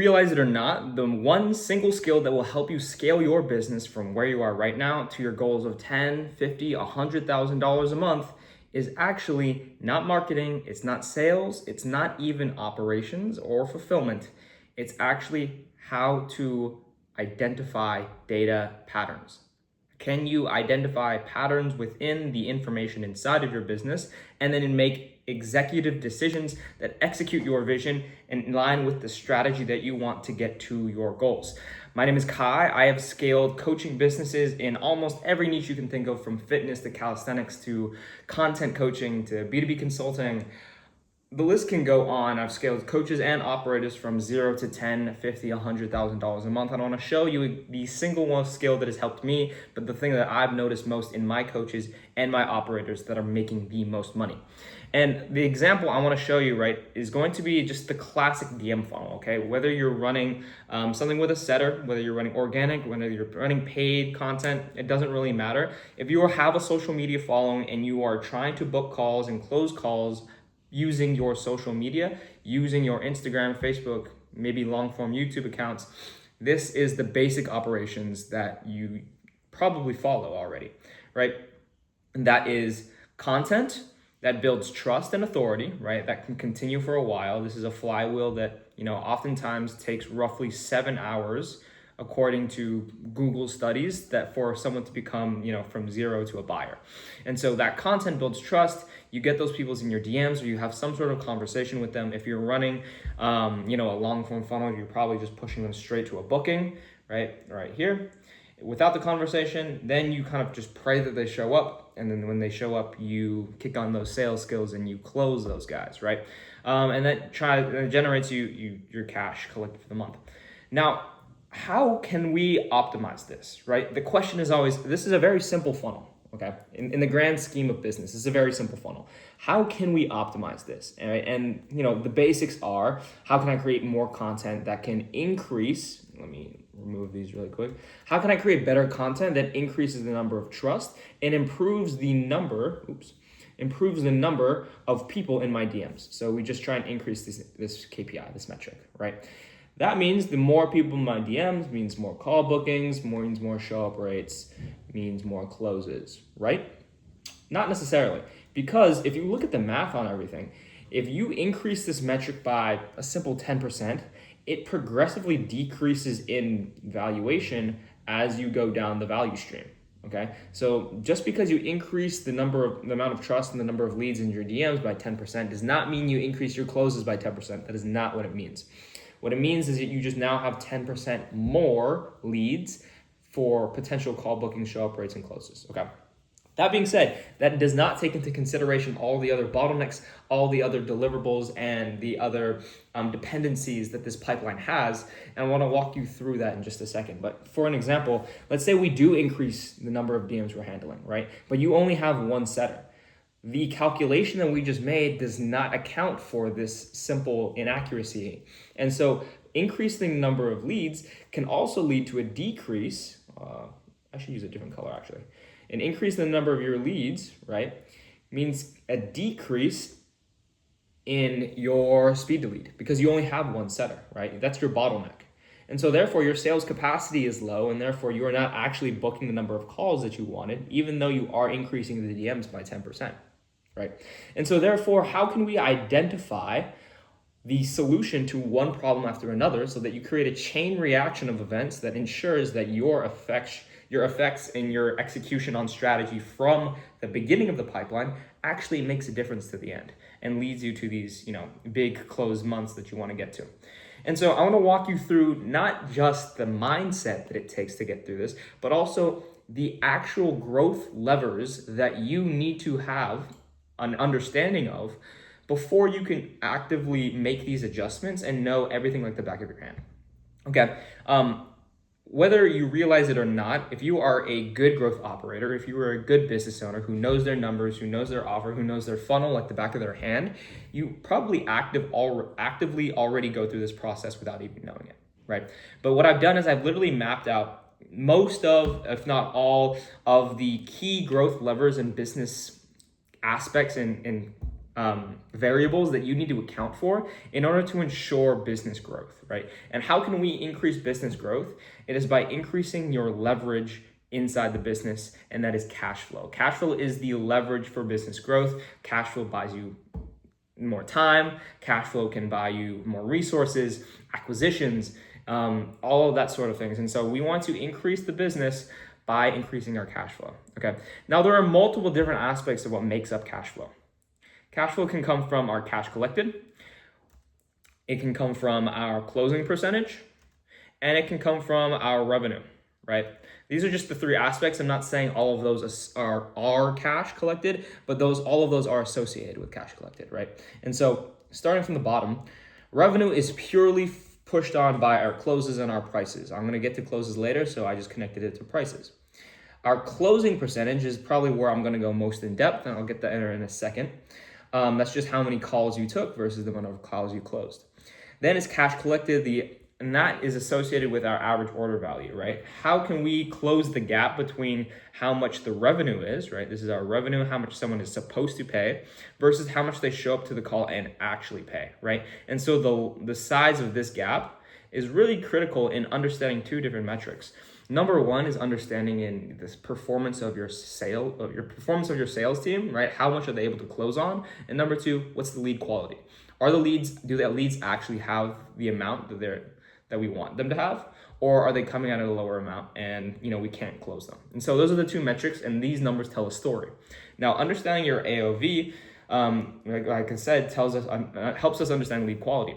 realize it or not, the one single skill that will help you scale your business from where you are right now to your goals of $10, $50, $100,000 a month is actually not marketing, it's not sales, it's not even operations or fulfillment. It's actually how to identify data patterns. Can you identify patterns within the information inside of your business and then make executive decisions that execute your vision in line with the strategy that you want to get to your goals? My name is Kai. I have scaled coaching businesses in almost every niche you can think of, from fitness to calisthenics to content coaching to B2B consulting. The list can go on. I've scaled coaches and operators from 0 to 10, 50, $100,000 a month. I don't want to show you the single one skill that has helped me, but the thing that I've noticed most in my coaches and my operators that are making the most money. And the example I want to show you, right, is going to be just the classic DM funnel, okay? Whether you're running something with a setter, whether you're running organic, whether you're running paid content, it doesn't really matter. If you have a social media following and you are trying to book calls and close calls using your social media, using your Instagram, Facebook, maybe long form YouTube accounts, this is the basic operations that you probably follow already, right? And that is content that builds trust and authority, right? That can continue for a while. This is a flywheel that, oftentimes takes roughly 7 hours, according to Google studies, that for someone to become, from zero to a buyer. And so that content builds trust. You get those people in your DMs, or you have some sort of conversation with them. If you're running, a long form funnel, you're probably just pushing them straight to a booking, right here. Without the conversation, then you kind of just pray that they show up. And then when they show up, you kick on those sales skills and you close those guys, right? And that generates your cash collected for the month. Now, how can we optimize this, right? The question is always, this is a very simple funnel, okay? In the grand scheme of business, it's a very simple funnel. How can we optimize this? And the basics are, how can I create more content that can increase, let me remove these really quick. How can I create better content that increases the number of trust and improves the number of people in my DMs? So we just try and increase this KPI, this metric, right? That means the more people in my DMs means more call bookings, means more show up rates, means more closes, right? Not necessarily, because if you look at the math on everything, if you increase this metric by a simple 10%, it progressively decreases in valuation as you go down the value stream. Okay, so just because you increase the amount of trust and the number of leads in your DMs by 10% does not mean you increase your closes by 10%. That is not what it means. What it means is that you just now have 10% more leads for potential call booking, show up rates, and closes, okay? That being said, that does not take into consideration all the other bottlenecks, all the other deliverables, and the other dependencies that this pipeline has. And I want to walk you through that in just a second. But for an example, let's say we do increase the number of DMs we're handling, right? But you only have one setter. The calculation that we just made does not account for this simple inaccuracy. And so increasing the number of leads can also lead to a decrease. I should use a different color actually. An increase in the number of your leads, right, means a decrease in your speed to lead because you only have one setter, right? That's your bottleneck. And so therefore your sales capacity is low, and therefore you are not actually booking the number of calls that you wanted, even though you are increasing the DMs by 10%. Right? And so therefore, how can we identify the solution to one problem after another so that you create a chain reaction of events that ensures that your effects and your execution on strategy from the beginning of the pipeline actually makes a difference to the end and leads you to these, big closed months that you want to get to. And so I want to walk you through not just the mindset that it takes to get through this, but also the actual growth levers that you need to have an understanding of before you can actively make these adjustments and know everything like the back of your hand. Okay, whether you realize it or not, if you are a good growth operator, if you are a good business owner who knows their numbers, who knows their offer, who knows their funnel like the back of their hand, you probably actively already go through this process without even knowing it, right? But what I've done is I've literally mapped out most of, if not all, of the key growth levers and business aspects and variables that you need to account for in order to ensure business growth, right? And how can we increase business growth? It is by increasing your leverage inside the business, and that is cash flow. Cash flow is the leverage for business growth. Cash flow buys you more time. Cash flow can buy you more resources, acquisitions, all of that sort of things. And so we want to increase the business by increasing our cash flow, okay? Now, there are multiple different aspects of what makes up cash flow. Cash flow can come from our cash collected, it can come from our closing percentage, and it can come from our revenue, right? These are just the three aspects. I'm not saying all of those are cash collected, but all of those are associated with cash collected, right? And so starting from the bottom, revenue is purely pushed on by our closes and our prices. I'm gonna get to closes later, so I just connected it to prices. Our closing percentage is probably where I'm gonna go most in depth, and I'll get that in a second. That's just how many calls you took versus the amount of calls you closed. Then it's cash collected, and that is associated with our average order value, right? How can we close the gap between how much the revenue is, right? This is our revenue, how much someone is supposed to pay versus how much they show up to the call and actually pay, right? And so the size of this gap is really critical in understanding two different metrics. Number one is understanding in this performance of your sales team, right? How much are they able to close on? And number two, what's the lead quality? Do the leads actually have the amount that we want them to have, or are they coming out at a lower amount and we can't close them? And so those are the two metrics, and these numbers tell a story. Now, understanding your AOV, like I said, helps us understand lead quality.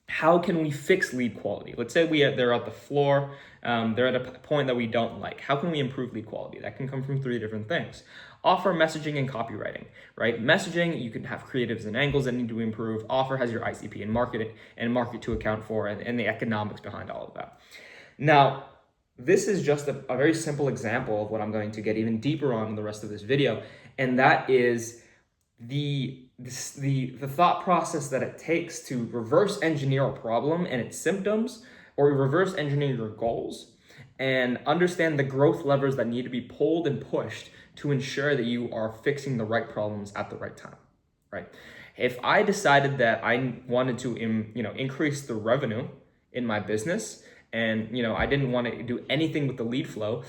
How can we fix lead quality? Let's say they're at the floor, they're at a point that we don't like. How can we improve lead quality? That can come from three different things. Offer, messaging, and copywriting, right? Messaging, you can have creatives and angles that need to improve. Offer has your ICP and market to account for, and the economics behind all of that. Now, this is just a very simple example of what I'm going to get even deeper on in the rest of this video, and that is the thought process that it takes to reverse engineer a problem and its symptoms, or reverse engineer your goals, and understand the growth levers that need to be pulled and pushed to ensure that you are fixing the right problems at the right time, right? If I decided that I wanted to increase the revenue in my business, and I didn't want to do anything with the lead flow,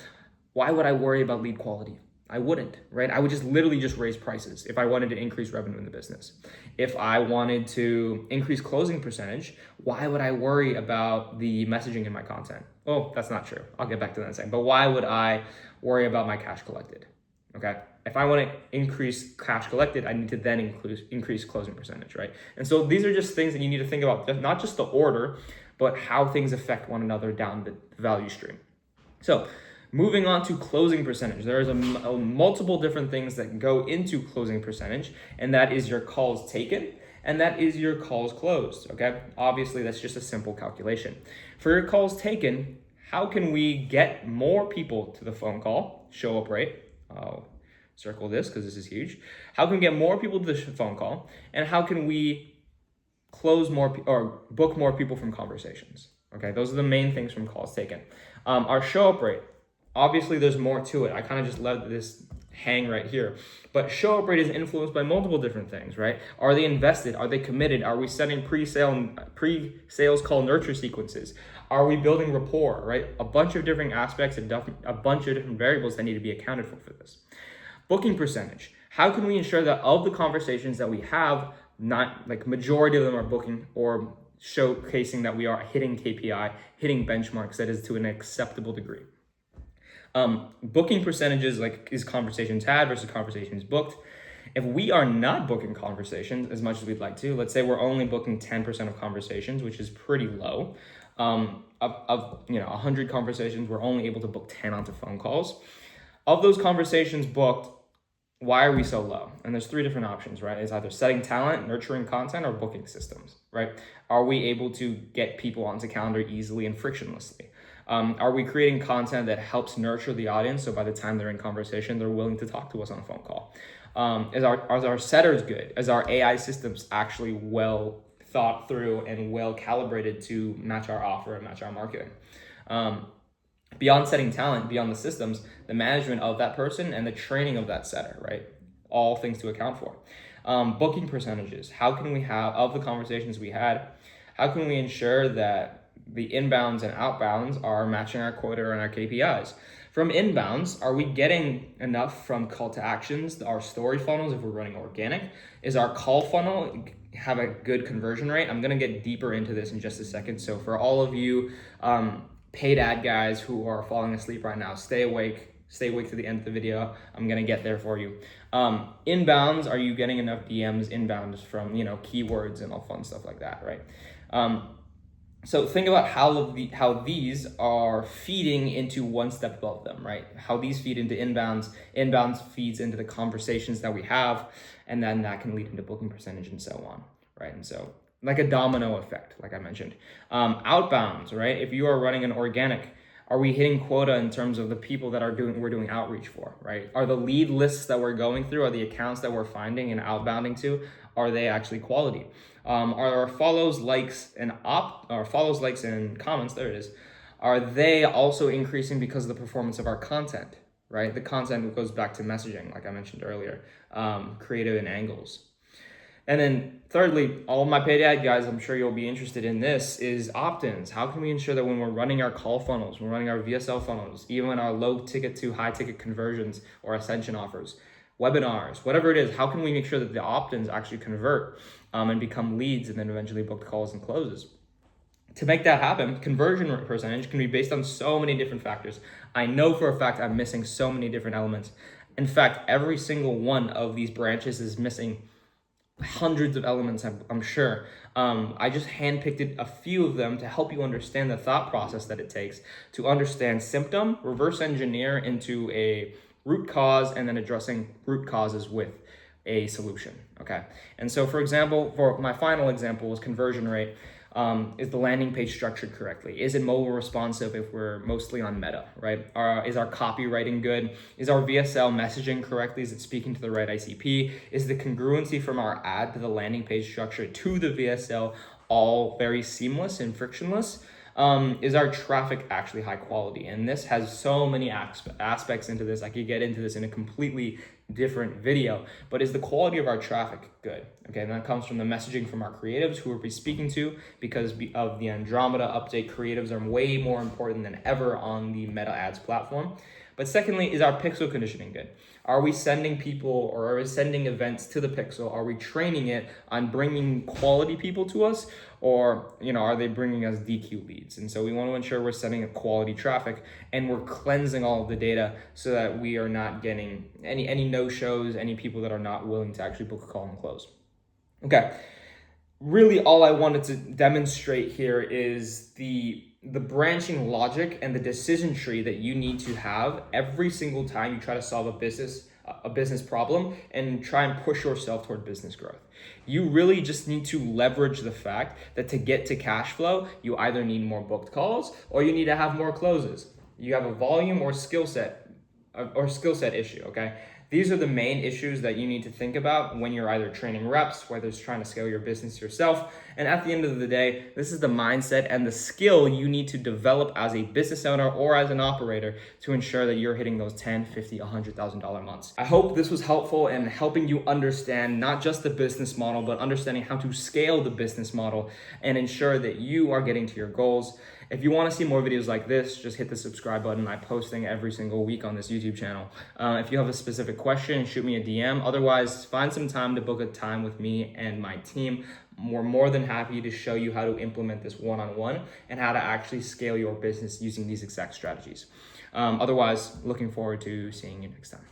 why would I worry about lead quality? I wouldn't, right? I would just literally raise prices if I wanted to increase revenue in the business. If I wanted to increase closing percentage, why would I worry about the messaging in my content? Oh, that's not true. I'll get back to that in a second. But why would I worry about my cash collected? Okay. If I want to increase cash collected, I need to then increase closing percentage, right? And so these are just things that you need to think about, not just the order, but how things affect one another down the value stream. So moving on to closing percentage, there is a multiple different things that go into closing percentage, and that is your calls taken, and that is your calls closed, okay? Obviously, that's just a simple calculation. For your calls taken, how can we get more people to the phone call, show up rate? I'll circle this because this is huge. How can we get more people to the phone call, and how can we close more or book more people from conversations? Okay, those are the main things from calls taken. Our show up rate, obviously there's more to it. I kind of just let this hang right here, but show up rate is influenced by multiple different things, right? Are they invested? Are they committed? Are we setting pre-sales call nurture sequences? Are we building rapport, right? A bunch of different aspects and a bunch of different variables that need to be accounted for this. Booking percentage. How can we ensure that of the conversations that we have, not like majority of them are booking or showcasing that we are hitting KPI, hitting benchmarks that is to an acceptable degree? Booking percentages is conversations had versus conversations booked. If we are not booking conversations as much as we'd like to, let's say we're only booking 10% of conversations, which is pretty low. Of 100 conversations, we're only able to book 10 onto phone calls. Of those conversations booked, why are we so low? And there's three different options, right? It's either setting talent, nurturing content, or booking systems, right? Are we able to get people onto calendar easily and frictionlessly? Are we creating content that helps nurture the audience so by the time they're in conversation, they're willing to talk to us on a phone call? Are our setters good? Is our AI systems actually well thought through and well calibrated to match our offer and match our marketing? Beyond setting talent, beyond the systems, the management of that person and the training of that setter, right? All things to account for. Booking percentages. How can we have, of the conversations we had, how can we ensure that the inbounds and outbounds are matching our quota and our KPIs? From inbounds, are we getting enough from call to actions, our story funnels if we're running organic? Is our call funnel have a good conversion rate? I'm gonna get deeper into this in just a second. So for all of you paid ad guys who are falling asleep right now, stay awake to the end of the video. I'm gonna get there for you. Inbounds, are you getting enough DMs inbounds from keywords and all fun stuff like that, right? So think about how these are feeding into one step above them, right? How these feed into inbounds feeds into the conversations that we have, and then that can lead into booking percentage and so on, right? And so like a domino effect, like I mentioned. Outbounds, right? If you are running an organic, are we hitting quota in terms of the people that we're doing outreach for, right? Are the lead lists that we're going through, are the accounts that we're finding and outbounding to, are they actually quality? Are our follows, likes, and comments, there it is, are they also increasing because of the performance of our content, right? The content goes back to messaging, like I mentioned earlier, creative and angles. And then thirdly, all of my paid ad guys, I'm sure you'll be interested in this, is opt-ins. How can we ensure that when we're running our call funnels, we're running our VSL funnels, even our low ticket to high ticket conversions or ascension offers, webinars, whatever it is, how can we make sure that the opt-ins actually convert and become leads and then eventually booked calls and closes? To make that happen, conversion percentage can be based on so many different factors. I know for a fact I'm missing so many different elements. In fact, every single one of these branches is missing hundreds of elements, I'm sure. I just handpicked a few of them to help you understand the thought process that it takes to understand symptom, reverse engineer into a root cause, and then addressing root causes with a solution, okay? And so for example, for my final example was conversion rate. Is the landing page structured correctly? Is it mobile responsive if we're mostly on Meta, right? Is our copywriting good? Is our VSL messaging correctly? Is it speaking to the right ICP? Is the congruency from our ad to the landing page structure to the VSL all very seamless and frictionless? Is our traffic actually high quality? And this has so many aspects into this. I could get into this in a completely different video, but is the quality of our traffic good? Okay, and that comes from the messaging from our creatives who we're speaking to, because of the Andromeda update, creatives are way more important than ever on the Meta Ads platform. But secondly, is our pixel conditioning good? Are we sending people, or are we sending events to the pixel? Are we training it on bringing quality people to us, or are they bringing us DQ leads? And so we want to ensure we're sending a quality traffic and we're cleansing all of the data so that we are not getting any no-shows, any people that are not willing to actually book a call and close. Okay, really all I wanted to demonstrate here is the branching logic and the decision tree that you need to have every single time you try to solve a business problem and try and push yourself toward business growth. You really just need to leverage the fact that to get to cash flow, you either need more booked calls or you need to have more closes. You have a volume or skill set issue, okay? These are the main issues that you need to think about when you're either training reps, whether it's trying to scale your business yourself. And at the end of the day, this is the mindset and the skill you need to develop as a business owner or as an operator to ensure that you're hitting those $10,000, $50,000, $100,000 months. I hope this was helpful in helping you understand not just the business model, but understanding how to scale the business model and ensure that you are getting to your goals. If you want to see more videos like this, just hit the subscribe button. I'm posting every single week on this YouTube channel. If you have a specific question, shoot me a DM. Otherwise, find some time to book a time with me and my team. We're more than happy to show you how to implement this one-on-one and how to actually scale your business using these exact strategies. Otherwise, looking forward to seeing you next time.